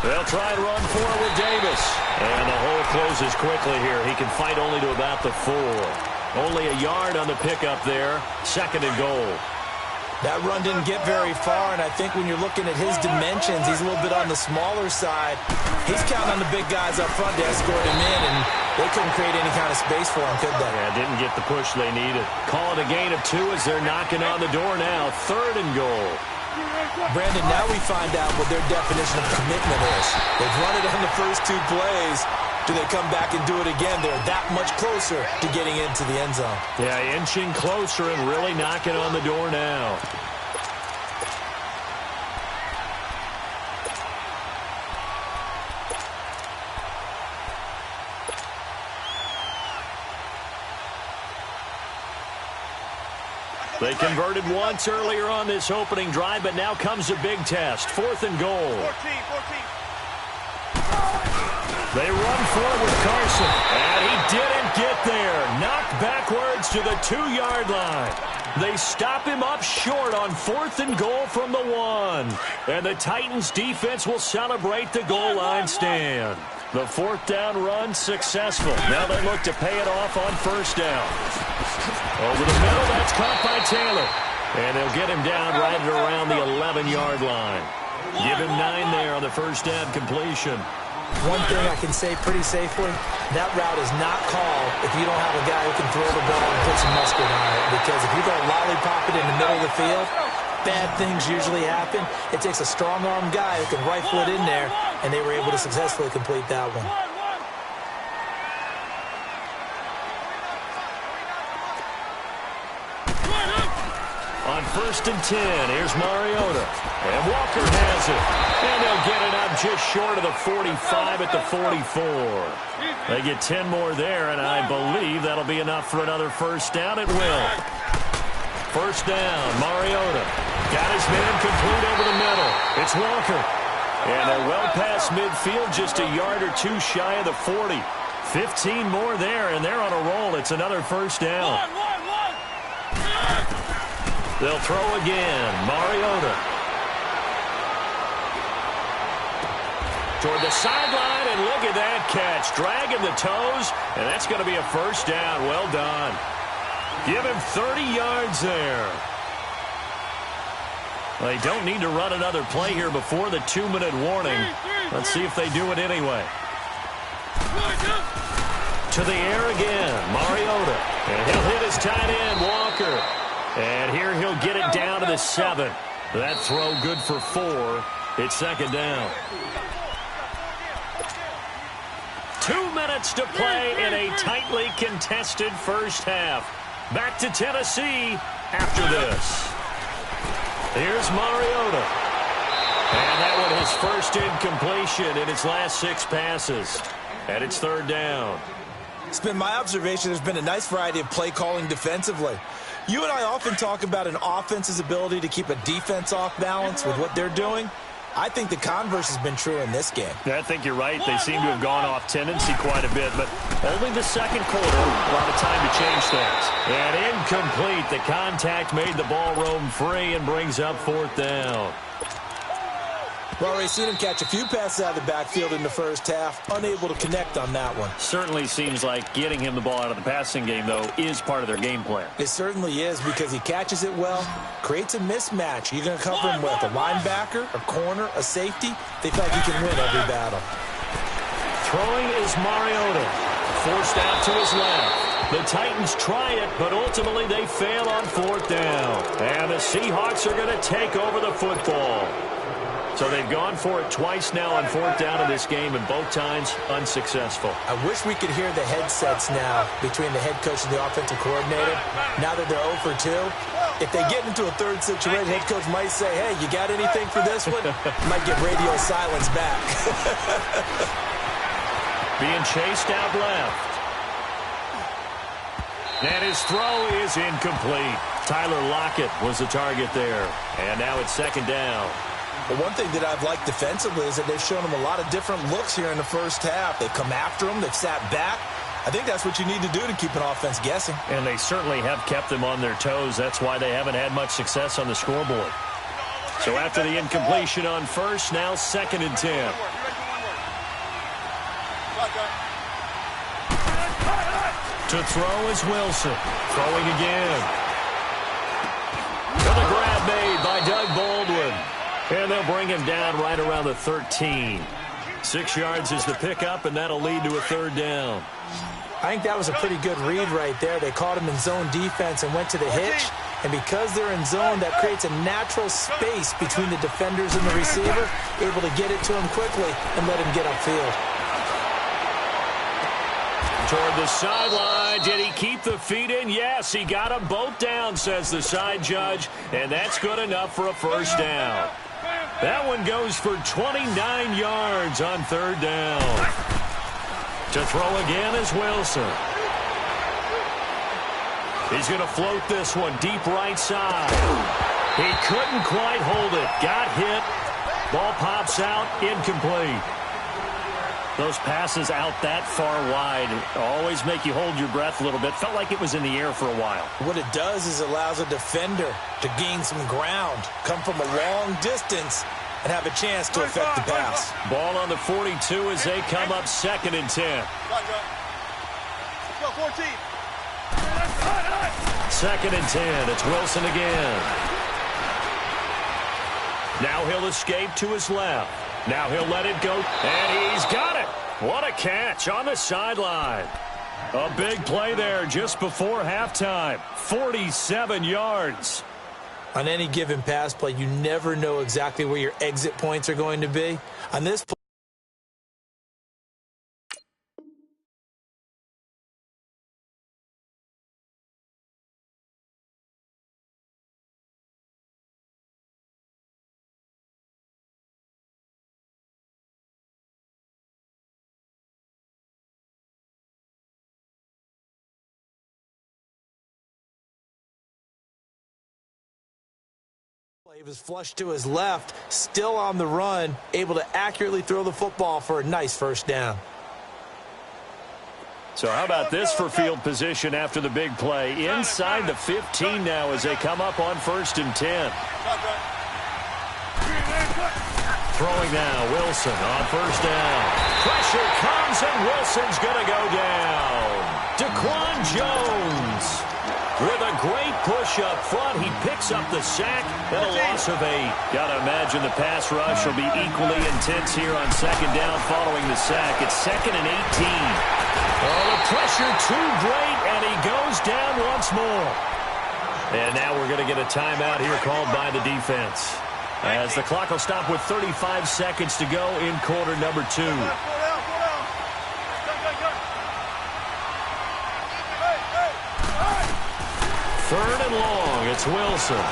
They'll try and run for it with Davis. And the hole closes quickly here. He can fight only to about the 4. Only a yard on the pickup there. 2nd and goal. That run didn't get very far, and I think when you're looking at his dimensions, he's a little bit on the smaller side. He's counting on the big guys up front to escort him in, and they couldn't create any kind of space for him, could they? Yeah, didn't get the push they needed. Call it a gain of 2 as they're knocking on the door now. 3rd and goal. Brandon, now we find out what their definition of commitment is. They've run it on the first 2 plays. Do they come back and do it again? They're that much closer to getting into the end zone. Yeah, inching closer and really knocking on the door now. They converted once earlier on this opening drive, but now comes a big test. 4th and goal. 14. They run forward with Carson, and he didn't get there. Knocked backwards to the 2-yard line. They stop him up short on 4th and goal from the 1. And the Titans defense will celebrate the goal line stand. The 4th down run successful. Now they look to pay it off on 1st down. Over the middle, that's caught by Taylor. And they'll get him down right at around the 11-yard line. Give him 9 there on the 1st down completion. One thing I can say pretty safely, that route is not called if you don't have a guy who can throw the ball and put some mustard on it. Because if you're going to lollipop it in the middle of the field, bad things usually happen. It takes a strong-arm guy who can rifle it in there, and they were able to successfully complete that one. On 1st and 10, here's Mariota. And Walker has it. And they'll get it up just short of the 45 at the 44. They get 10 more there, and I believe that'll be enough for another 1st down. It will. 1st down, Mariota. Got his man complete over the middle. It's Walker. And they're well past midfield, just a yard or 2 shy of the 40. 15 more there, and they're on a roll. It's another 1st down. They'll throw again. Mariota. Toward the sideline, and look at that catch. Dragging the toes, and that's going to be a 1st down. Well done. Give him 30 yards there. They don't need to run another play here before the 2-minute warning. Let's see if they do it anyway. To the air again. Mariota. And he'll hit his tight end, Walker. And here he'll get it down to the 7. That throw good for 4. It's 2nd down. 2 minutes to play in a tightly contested 1st half. Back to Tennessee after this. Here's Mariota. And that one his 1st incompletion in his last 6 passes. And it's 3rd down. It's been my observation there's been a nice variety of play calling defensively. You and I often talk about an offense's ability to keep a defense off balance with what they're doing. I think the converse has been true in this game. Yeah, I think you're right. They seem to have gone off tendency quite a bit, but only the 2nd quarter. A lot of time to change things. And incomplete. The contact made the ball roam free and brings up 4th down. We've already seen him catch a few passes out of the backfield in the 1st half, unable to connect on that one. Certainly seems like getting him the ball out of the passing game, though, is part of their game plan. It certainly is because he catches it well, creates a mismatch. You're going to cover him with a linebacker, a corner, a safety. They feel like he can win every battle. Throwing is Mariota. Forced out to his left. The Titans try it, but ultimately they fail on 4th down. And the Seahawks are going to take over the football. So they've gone for it twice now on 4th down in this game, and both times unsuccessful. I wish we could hear the headsets now between the head coach and the offensive coordinator. Now that they're 0 for 2, if they get into a 3rd situation, head coach might say, hey, you got anything for this one? Might get radio silence back. Being chased out left. And his throw is incomplete. Tyler Lockett was the target there. And now it's 2nd down. But one thing that I've liked defensively is that they've shown him a lot of different looks here in the 1st half. They've come after him. They've sat back. I think that's what you need to do to keep an offense guessing. And they certainly have kept them on their toes. That's why they haven't had much success on the scoreboard. So after the incompletion on 1st, now 2nd and 10. To throw is Wilson. Throwing again. And the grab made by Doug Baldwin. And they'll bring him down right around the 13. 6 yards is the pickup, and that'll lead to a third down. I think that was a pretty good read right there. They caught him in zone defense and went to the hitch. And because they're in zone, that creates a natural space between the defenders and the receiver, able to get it to him quickly and let him get upfield. Toward the sideline. Did he keep the feet in? Yes, he got them both down, says the side judge. And that's good enough for a first down. That one goes for 29 yards on third down. To throw again is Wilson. He's going to float this one deep right side. He couldn't quite hold it. Got hit. Ball pops out. Incomplete. Those passes out that far wide always make you hold your breath a little bit. Felt like it was in the air for a while. What it does is allows a defender to gain some ground, come from a long distance, and have a chance to affect the pass. Ball on the 42 as they come up 2nd and 10. 2nd and 10. It's Wilson again. Now he'll escape to his left. Now he'll let it go, and he's got it. What a catch on the sideline. A big play there just before halftime. 47 yards. On any given pass play, you never know exactly where your exit points are going to be. On this play, he was flushed to his left, still on the run, able to accurately throw the football for a nice first down. So how about this for field position after the big play? Inside the 15 now as they come up on 1st and 10. Throwing now, Wilson on 1st down. Pressure comes, and Wilson's going to go down. Daquan Jones with a great push up front. He picks up the sack and a loss of 8. Got to imagine the pass rush will be equally intense here on 2nd down following the sack. It's 2nd and 18. Oh, the pressure too great, and he goes down once more. And now we're going to get a timeout here called by the defense, as the clock will stop with 35 seconds to go in quarter number 2. 3rd and long. It's Wilson.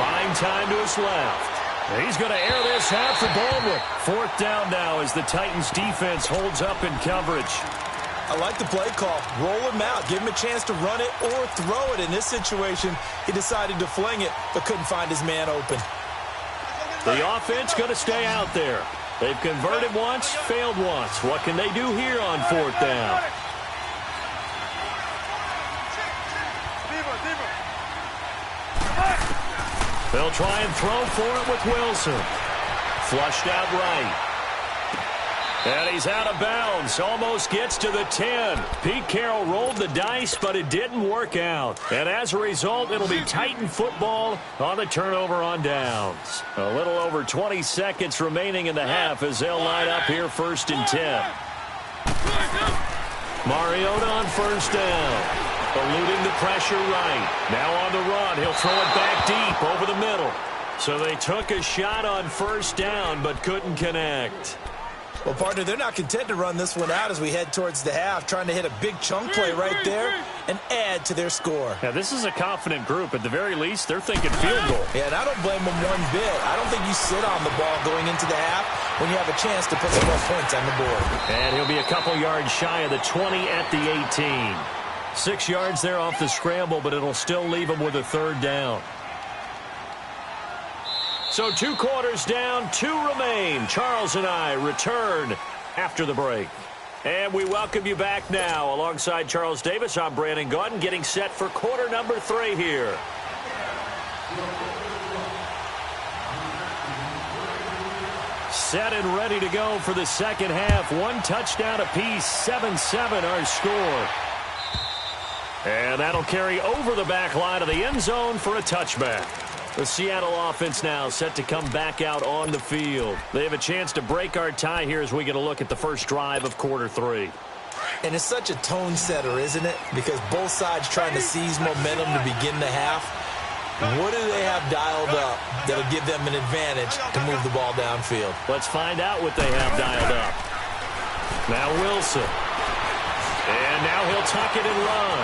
Buying time to his left. He's going to air this out for Baldwin. 4th down now as the Titans defense holds up in coverage. I like the play call. Roll him out. Give him a chance to run it or throw it. In this situation, he decided to fling it, but couldn't find his man open. The offense going to stay out there. They've converted once, failed once. What can they do here on 4th down? They'll try and throw for it with Wilson. Flushed out right. And he's out of bounds. Almost gets to the 10. Pete Carroll rolled the dice, but it didn't work out. And as a result, it'll be Titan football on the turnover on downs. A little over 20 seconds remaining in the half as they'll line up here 1st and 10. Mariota on 1st down. Eluding the pressure right. Now on the run. He'll throw it back deep over the middle. So they took a shot on 1st down but couldn't connect. Well, partner, they're not content to run this one out as we head towards the half, trying to hit a big chunk play right there and add to their score. Yeah, this is a confident group. At the very least, they're thinking field goal. Yeah, and I don't blame them one bit. I don't think you sit on the ball going into the half when you have a chance to put some more points on the board. And he'll be a couple yards shy of the 20 at the 18. 6 yards there off the scramble, but it'll still leave him with a 3rd down. So 2 quarters down, 2 remain. Charles and I return after the break. And we welcome you back now. Alongside Charles Davis, I'm Brandon Gaudin, getting set for quarter number 3 here. set and ready to go for the second half. One touchdown apiece, 7-7 our score. And that'll carry over the back line of the end zone for a touchback. The Seattle offense now set to come back out on the field. They have a chance to break our tie here as we get a look at the first drive of quarter 3. And it's such a tone setter, isn't it? Because both sides trying to seize momentum to begin the half. What do they have dialed up that'll give them an advantage to move the ball downfield? Let's find out what they have dialed up. Now Wilson. And now he'll tuck it and run.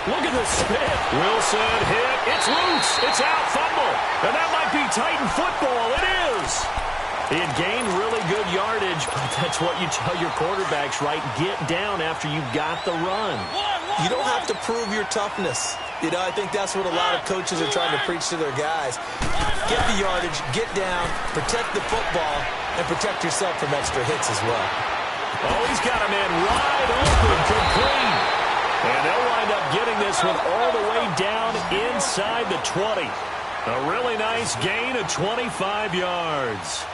Look at the spin. Wilson hit. It's loose. It's out. Fumble. And that might be Titan football. It is. He had gained really good yardage, but that's what you tell your quarterbacks, right? Get down after you've got the run. You don't have to prove your toughness. You know, I think that's what a lot of coaches are trying to preach to their guys. Get the yardage, get down, protect the football, and protect yourself from extra hits as well. Oh, he's got a man wide open, complete. And they'll wind up getting this one all the way down inside the 20. A really nice gain of 25 yards.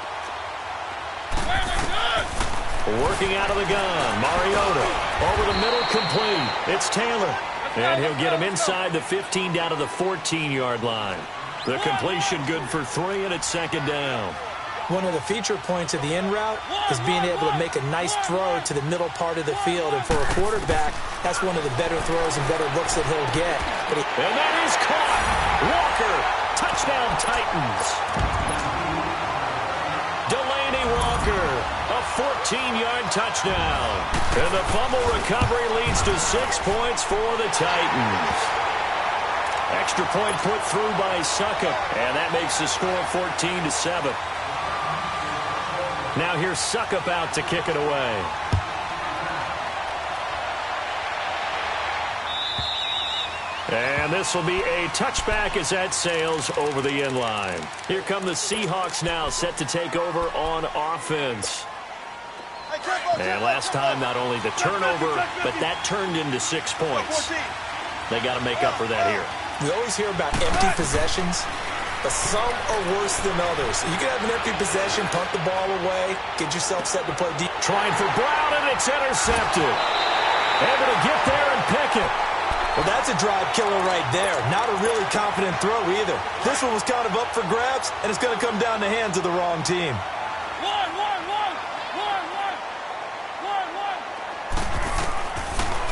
Working out of the gun, Mariota. Over the middle, complete. It's Taylor. And he'll get him inside the 15 down to the 14-yard line. The completion good for 3, and it's second down. One of the feature points of the in route is being able to make a nice throw to the middle part of the field. And for a quarterback, that's one of the better throws and better looks that he'll get. And that is caught. Walker, touchdown Titans. Delaney Walker, a 14-yard touchdown. And the fumble recovery leads to 6 points for the Titans. Extra point put through by Suckup, and that makes the score 14-7. Now here's Suckup out to kick it away. And this will be a touchback as that sails over the end line. Here come the Seahawks now, set to take over on offense. And last time, not only the turnover, but that turned into 6 points. They got to make up for that here. We always hear about empty possessions, but some are worse than others. You can have an empty possession, punt the ball away, get yourself set to play deep. Trying for Brown, and it's intercepted. Able to get there and pick it. Well, that's a drive killer right there. Not a really confident throw either. This one was kind of up for grabs, and it's going to come down the hands of the wrong team.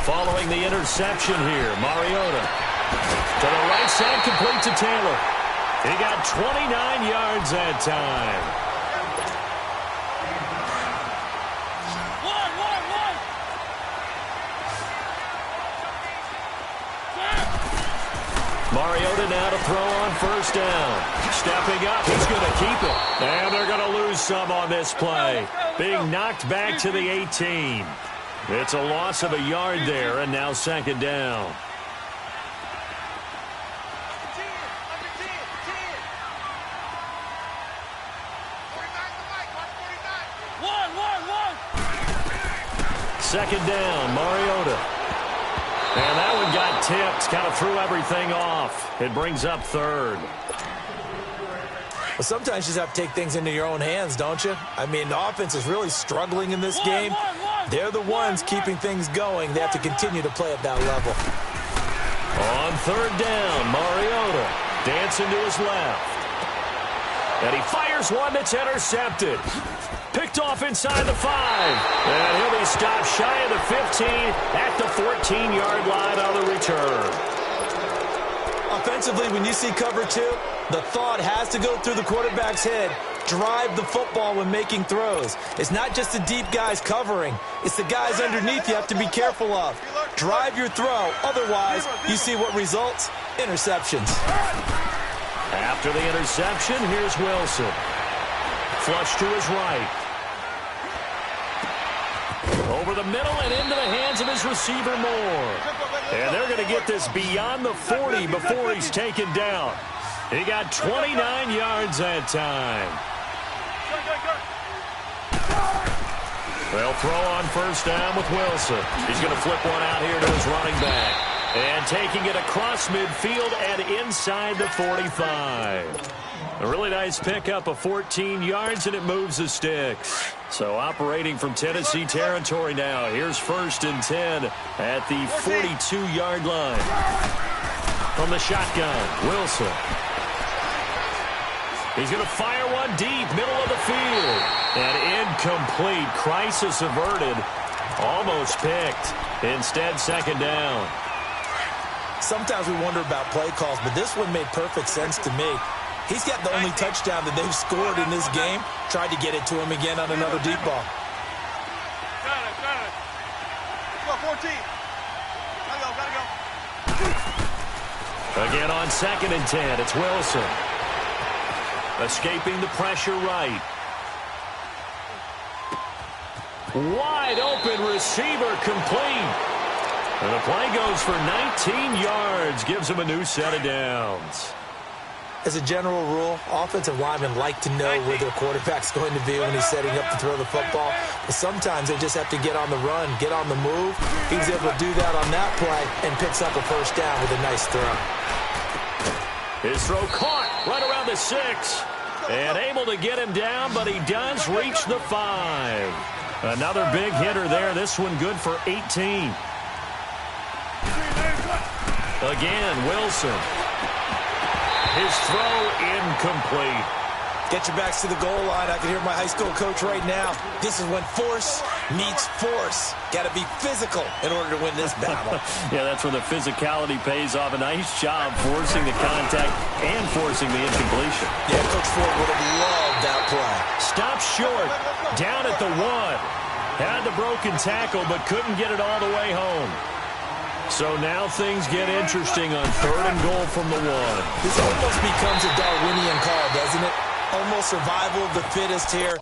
Following the interception here, Mariota. To the right side, complete to Taylor. He got 29 yards that time. Mariota now to throw on first down. Stepping up, he's going to keep it. And they're going to lose some on this play. Being knocked back to the 18. It's a loss of a yard there, and now second down. Second down, Mariota. And that one got tipped, kind of threw everything off. It brings up third. Well, sometimes you just have to take things into your own hands, don't you? I mean, the offense is really struggling in this game. They're the ones keeping things going. They have to continue to play at that level. On third down, Mariota dancing to his left. And he fires one that's intercepted. Picked off inside the 5. And he'll be stopped shy of the 15 at the 14-yard line on the return. Offensively, when you see cover 2, the thought has to go through the quarterback's head. Drive the football when making throws. It's not just the deep guys covering. It's the guys underneath you have to be careful of. Drive your throw. Otherwise, you see what results? Interceptions. After the interception, here's Wilson. Flush to his right. Over the middle and into the hands of his receiver, Moore. And they're going to get this beyond the 40 before he's taken down. He got 29 yards that time. They'll throw on first down with Wilson. He's going to flip one out here to his running back. And taking it across midfield and inside the 45. A really nice pickup of 14 yards, and it moves the sticks. So operating from Tennessee territory now. Here's 1st and 10 at the 42-yard line. From the shotgun, Wilson. He's going to fire one deep, middle of the field. And incomplete. Crisis averted. Almost picked. Instead, 2nd down. Sometimes we wonder about play calls, but this one made perfect sense to me. He's got the only touchdown that they've scored in this game. Tried to get it to him again on another deep ball. Got it. Go, 14. Gotta go. Again on 2nd and 10, it's Wilson. Escaping the pressure right. Wide open receiver complete. And the play goes for 19 yards. Gives him a new set of downs. As a general rule, offensive linemen like to know where their quarterback's going to be when he's setting up to throw the football. But sometimes they just have to get on the run, get on the move. He's able to do that on that play and picks up a 1st down with a nice throw. His throw caught right around the 6. And able to get him down, but he does reach the 5. Another big hitter there. This one good for 18. Again, Wilson. His throw incomplete. Get your backs to the goal line. I can hear my high school coach right now. This is when force meets force. Got to be physical in order to win this battle. Yeah, that's where the physicality pays off. A nice job forcing the contact and forcing the incompletion. Yeah, Coach Ford would have loved that play. Stopped short. Down at the 1. Had the broken tackle, but couldn't get it all the way home. So now things get interesting on 3rd and goal from the 1. This almost becomes a Darwinian call, doesn't it? Almost survival of the fittest here.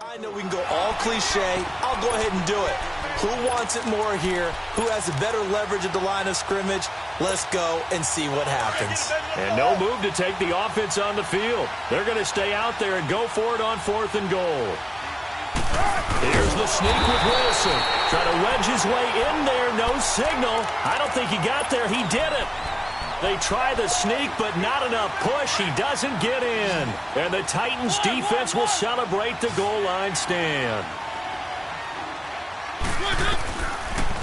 I know we can go all cliche. I'll go ahead and do it. Who wants it more here? Who has a better leverage at the line of scrimmage? Let's go and see what happens. And no move to take the offense on the field. They're going to stay out there and go for it on 4th and goal. Here's the sneak with Wilson. Trying to wedge his way in there. No signal. I don't think he got there. He did it. They try the sneak, but not enough push. He doesn't get in. And the Titans defense will celebrate the goal line stand.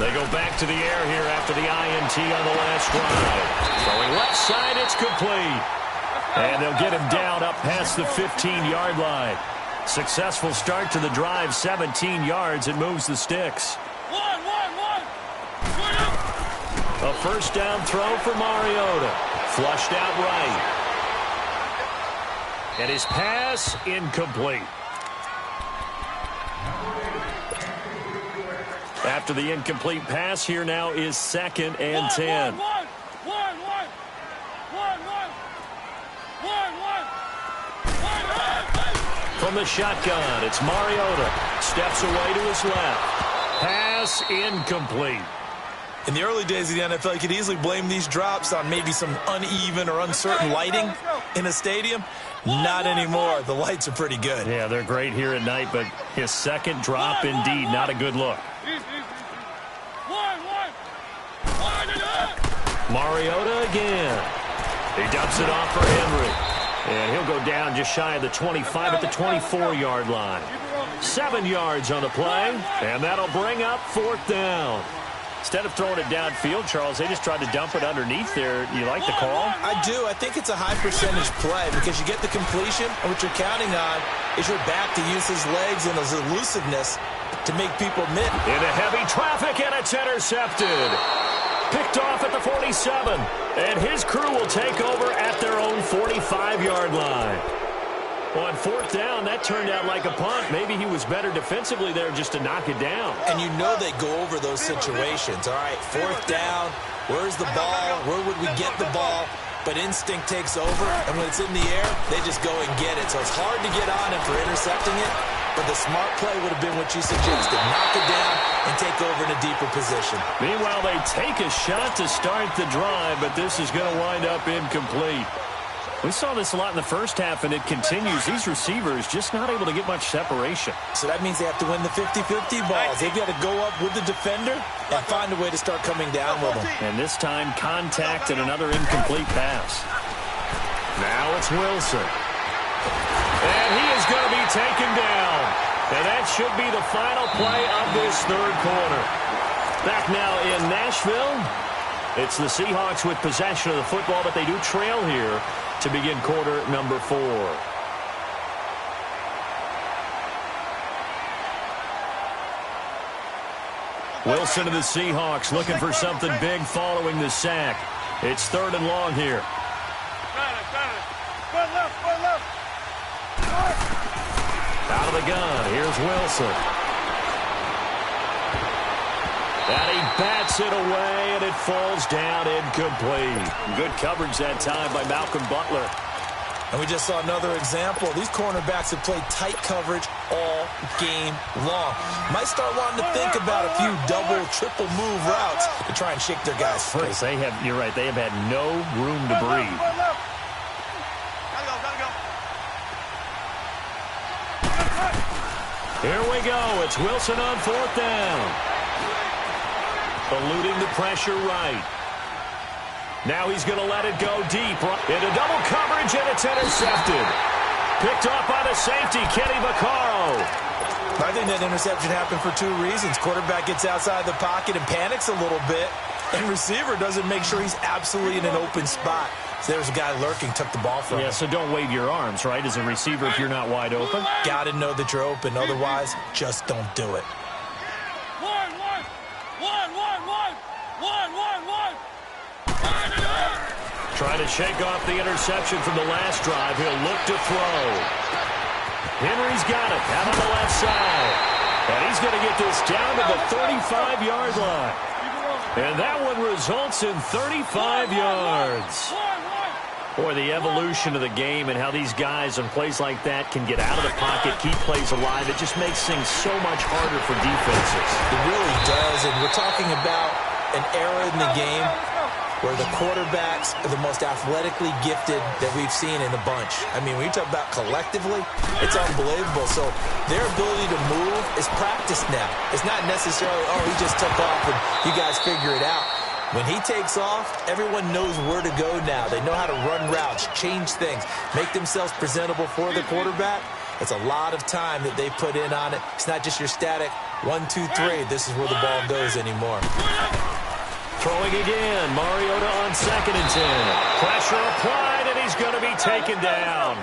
They go back to the air here after the INT on the last drive. Throwing left side, it's complete. And they'll get him down up past the 15-yard line. Successful start to the drive, 17 yards, and moves the sticks. A 1st down throw for Mariota. Flushed out right. And his pass incomplete. After the incomplete pass, here now is 2nd and 10. From the shotgun, it's Mariota. Steps away to his left. Pass incomplete. In the early days of the NFL, you could easily blame these drops on maybe some uneven or uncertain lighting in a stadium. Not anymore. The lights are pretty good. Yeah, they're great here at night, but his 2nd drop, indeed, not a good look. Mariota again. He dumps it off for Henry. And he'll go down just shy of the 25 at the 24-yard line. 7 yards on the play, and that'll bring up 4th down. Instead of throwing it downfield, Charles, they just tried to dump it underneath there. You like the call? I do. I think it's a high-percentage play because you get the completion, and what you're counting on is your back to use his legs and his elusiveness to make people miss. Into heavy traffic, and it's intercepted. Picked off at the 47, and his crew will take over at their own 45-yard line. On 4th down, that turned out like a punt. Maybe he was better defensively there just to knock it down. And you know they go over those situations. All right, 4th down, where's the ball? Where would we get the ball? But instinct takes over, and when it's in the air, they just go and get it. So it's hard to get on him for intercepting it. but the smart play would have been what you suggested. Knock it down and take over in a deeper position. Meanwhile, they take a shot to start the drive, but this is going to wind up incomplete. We saw this a lot in the first half, and it continues. These receivers just not able to get much separation. So that means they have to win the 50-50 balls. They've got to go up with the defender and find a way to start coming down with them. And this time, contact and another incomplete pass. Now it's Wilson. And he is going to be taken down. And that should be the final play of this third quarter. Back now in Nashville. It's the Seahawks with possession of the football, but they do trail here to begin quarter number 4. Wilson of the Seahawks looking for something big following the sack. It's 3rd and long here. Out of the gun, here's Wilson. And he bats it away, and it falls down incomplete. Good coverage that time by Malcolm Butler. And we just saw another example. These cornerbacks have played tight coverage all game long. Might start wanting to think about a few double, triple move routes to try and shake their guys free. They have, you're right, they have had no room to breathe. Here we go. It's Wilson on 4th down. Eluding the pressure right. Now he's going to let it go deep. Into double coverage, and it's intercepted. Picked off by the safety, Kenny Vaccaro. I think that interception happened for 2 reasons. Quarterback gets outside the pocket and panics a little bit, and receiver doesn't make sure he's absolutely in an open spot. So there's a guy lurking, took the ball from him. Yeah, so don't wave your arms, right, as a receiver if you're not wide open. Got to know that you're open. Otherwise, just don't do it. Trying to shake off the interception from the last drive. He'll look to throw. Henry's got it out on the left side. And he's going to get this down to the 35-yard line. And that one results in 35 yards. Boy, the evolution of the game and how these guys on plays like that can get out of the pocket, keep plays alive, it just makes things so much harder for defenses. It really does, and we're talking about an era in the game where the quarterbacks are the most athletically gifted that we've seen in the bunch. I mean, when you talk about collectively, it's unbelievable. So their ability to move is practiced now. It's not necessarily, oh, he just took off and you guys figure it out. When he takes off, everyone knows where to go now. They know how to run routes, change things, make themselves presentable for the quarterback. It's a lot of time that they put in on it. It's not just your static 1, 2, 3. This is where the ball goes anymore. Throwing again. Mariota on 2nd and 10. Pressure applied, and he's going to be taken down.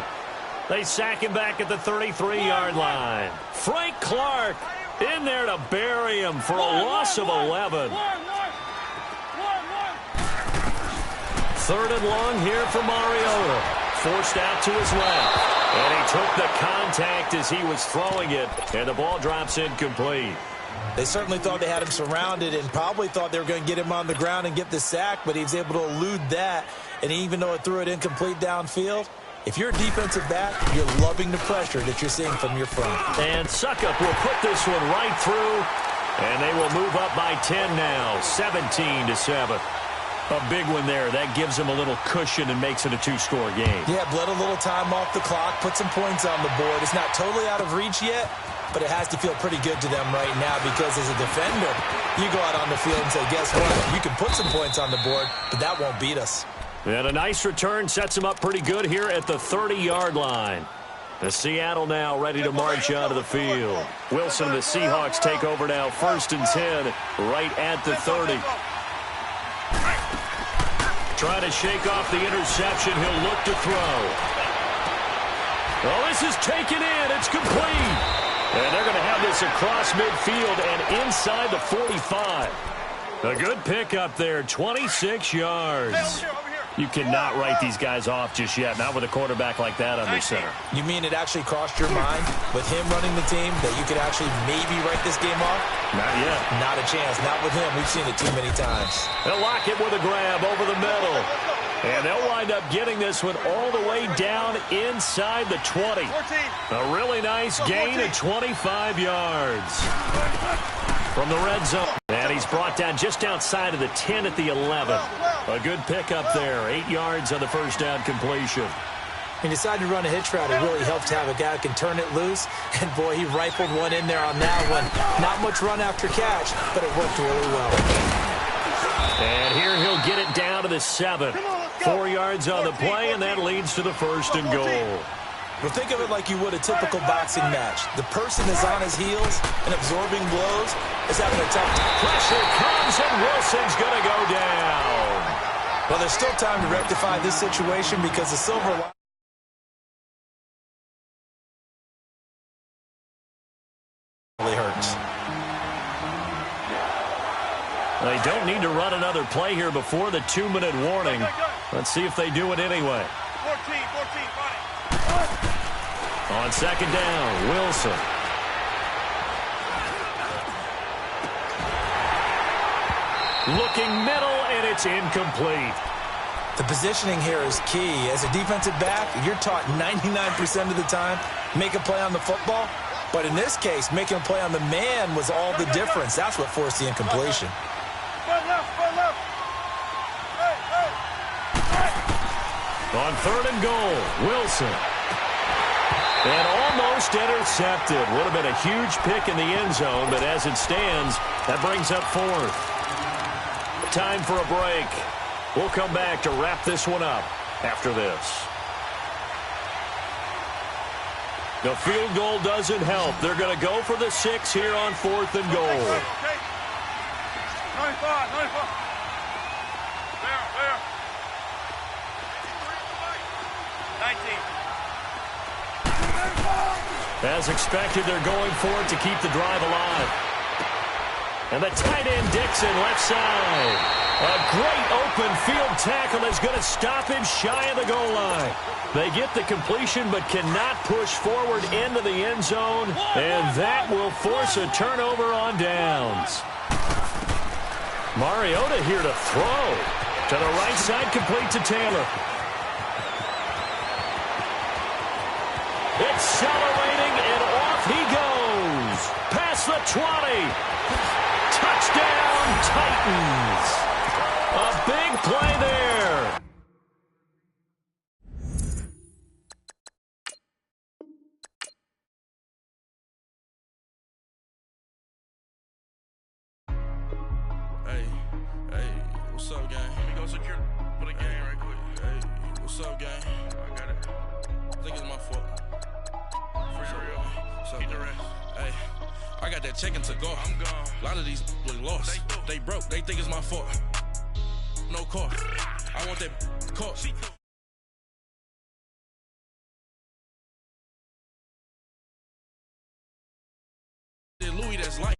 They sack him back at the 33-yard line. Frank Clark in there to bury him for a loss of 11. 3rd and long here for Mariota. Forced out to his left. And he took the contact as he was throwing it. And the ball drops incomplete. They certainly thought they had him surrounded and probably thought they were going to get him on the ground and get the sack, but he was able to elude that. And even though it threw it incomplete downfield, if you're a defensive back, you're loving the pressure that you're seeing from your front. And Suckup will put this one right through, and they will move up by 10 now, 17-7. A big one there. That gives them a little cushion and makes it a 2-score game. Yeah, bled a little time off the clock, put some points on the board. It's not totally out of reach yet, but it has to feel pretty good to them right now because as a defender, you go out on the field and say, guess what? You can put some points on the board, but that won't beat us. And a nice return sets them up pretty good here at the 30-yard line. The Seattle now ready to march out of the field. Wilson and the Seahawks take over now, 1st and 10, right at the 30. Trying to shake off the interception. He'll look to throw. Oh, this is taken in. It's complete. And they're going to have this across midfield and inside the 45. A good pickup there, 26 yards. You cannot write these guys off just yet, not with a quarterback like that under center. You mean it actually crossed your mind with him running the team that you could actually maybe write this game off? Not yet. Not a chance. Not with him. We've seen it too many times. They'll lock it with a grab over the middle. And they'll wind up getting this one all the way down inside the 20. 14. A really nice gain of 25 yards from the red zone. And he's brought down just outside of the 10 at the 11. A good pickup there. 8 yards on the first down completion. He decided to run a hitch route. It really helped to have a guy who can turn it loose. And, boy, he rifled one in there on that one. Not much run after catch, but it worked really well. And here he'll get it down to the 7. 4 yards on the play, and that leads to the 1st and goal. Well, think of it like you would a typical boxing match. The person is on his heels and absorbing blows is having a tough time. Pressure comes, and Wilson's going to go down. Well, there's still time to rectify this situation because the silver line really hurts. They don't need to run another play here before the 2-minute warning. Let's see if they do it anyway. 14, On second down, Wilson. Looking middle, and it's incomplete. The positioning here is key. As a defensive back, you're taught 99% of the time, make a play on the football. But in this case, making a play on the man was all the difference. That's what forced the incompletion. On 3rd and goal, Wilson. And almost intercepted. Would have been a huge pick in the end zone, but as it stands, that brings up 4th. Time for a break. We'll come back to wrap this one up after this. The field goal doesn't help. They're going to go for the 6 here on 4th and goal. 95. There. 19. As expected, they're going for it to keep the drive alive. And the tight end Dixon left side. A great open field tackle is going to stop him shy of the goal line. They get the completion but cannot push forward into the end zone, and that will force a turnover on downs. Mariota here to throw. To the right side, complete to Taylor. Accelerating, and off he goes. Past the 20. Touchdown, Titans. A big play there. Hey, what's up, gang? Let me go secure for the game right quick. Hey, what's up, gang? I got it. I think it's my fault. For real. Keep the rest. Hey, I got that chicken to go. I'm gone. A lot of these look lost. They broke. They think it's my fault. No car. I want that car. Louis, that's like.